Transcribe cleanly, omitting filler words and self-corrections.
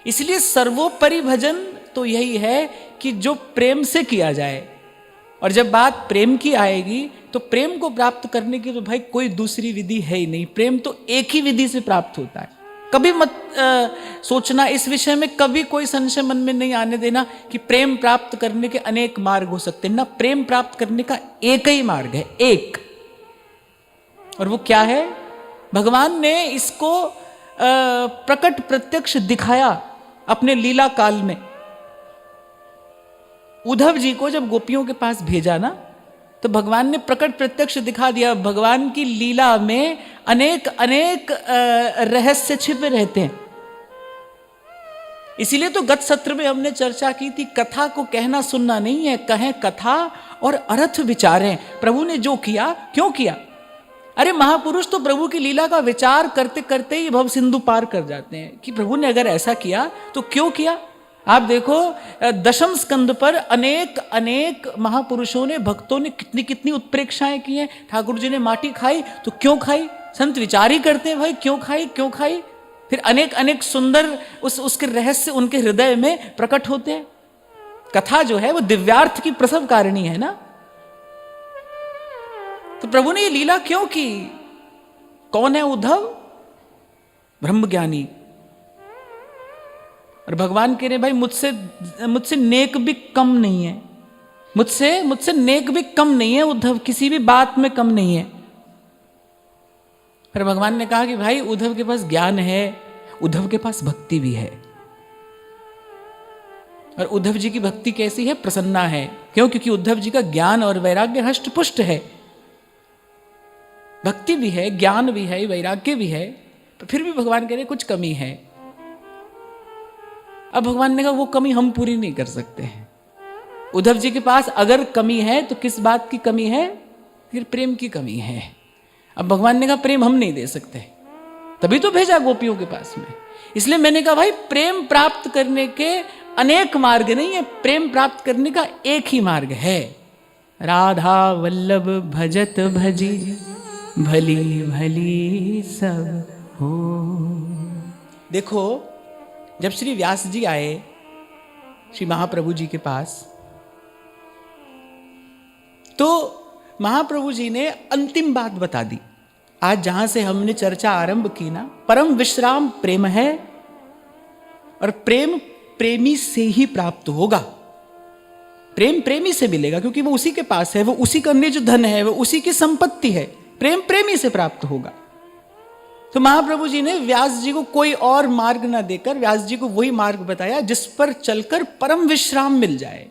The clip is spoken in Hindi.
इसलिए सर्वोपरि भजन तो यही है कि जो प्रेम से किया जाए। और जब बात प्रेम की आएगी तो प्रेम को प्राप्त करने की तो भाई कोई दूसरी विधि है ही नहीं, प्रेम तो एक ही विधि से प्राप्त होता है। कभी मत सोचना इस विषय में, कभी कोई संशय मन में नहीं आने देना कि प्रेम प्राप्त करने के अनेक मार्ग हो सकते हैं ना। प्रेम प्राप्त करने का एक ही मार्ग है, एक, और वो क्या है? भगवान ने इसको प्रकट प्रत्यक्ष दिखाया अपने लीला काल में। उद्धव जी को जब गोपियों के पास भेजा ना, तो भगवान ने प्रकट प्रत्यक्ष दिखा दिया। भगवान की लीला में अनेक अनेक रहस्य छिपे रहते हैं। इसीलिए तो गत सत्र में हमने चर्चा की थी, कथा को कहना सुनना नहीं है, कहें कथा और अर्थ विचारें। प्रभु ने जो किया क्यों किया? अरे महापुरुष तो प्रभु की लीला का विचार करते करते ही भव सिंधु पार कर जाते हैं कि प्रभु ने अगर ऐसा किया तो क्यों किया। आप देखो दशम स्कंद पर अनेक अनेक महापुरुषों ने, भक्तों ने कितनी कितनी उत्प्रेक्षाएं की हैं। ठाकुर जी ने माटी खाई तो क्यों खाई? संत विचार ही करते हैं भाई, क्यों खाई क्यों खाई। फिर अनेक अनेक सुंदर उसके रहस्य उनके हृदय में प्रकट होते हैं। कथा जो है वो दिव्यार्थ की प्रसव कारिणी है ना। तो प्रभु ने ये लीला क्यों की? कौन है उद्धव? ब्रह्मज्ञानी। और भगवान कह रहे भाई मुझसे नेक भी कम नहीं है, मुझसे नेक भी कम नहीं है उद्धव, किसी भी बात में कम नहीं है। फिर भगवान ने कहा कि भाई उद्धव के पास ज्ञान है, उद्धव के पास भक्ति भी है। और उद्धव जी की भक्ति कैसी है? प्रसन्ना है। क्यों? क्योंकि उद्धव जी का ज्ञान और वैराग्य हष्ट पुष्ट है। भक्ति भी है, ज्ञान भी है, वैराग्य भी है, तो फिर भी भगवान कह रहे कुछ कमी है। अब भगवान ने कहा वो कमी हम पूरी नहीं कर सकते हैं। उद्धव जी के पास अगर कमी है तो किस बात की कमी है? फिर प्रेम की कमी है। अब भगवान ने कहा प्रेम हम नहीं दे सकते, तभी तो भेजा गोपियों के पास में। इसलिए मैंने कहा भाई प्रेम प्राप्त करने के अनेक मार्ग नहीं है, प्रेम प्राप्त करने का एक ही मार्ग है। राधा वल्लभ भजत भजी भली भली सब हो। देखो जब श्री व्यास जी आए श्री महाप्रभु जी के पास, तो महाप्रभु जी ने अंतिम बात बता दी। आज जहां से हमने चर्चा आरंभ की ना, परम विश्राम प्रेम है और प्रेम प्रेमी से ही प्राप्त होगा। प्रेम प्रेमी से मिलेगा क्योंकि वो उसी के पास है, वो उसी का निज धन है, वो उसी की संपत्ति है। प्रेम प्रेमी से प्राप्त होगा। तो महाप्रभु जी ने व्यास जी को कोई और मार्ग ना देकर व्यास जी को वही मार्ग बताया जिस पर चलकर परम विश्राम मिल जाए।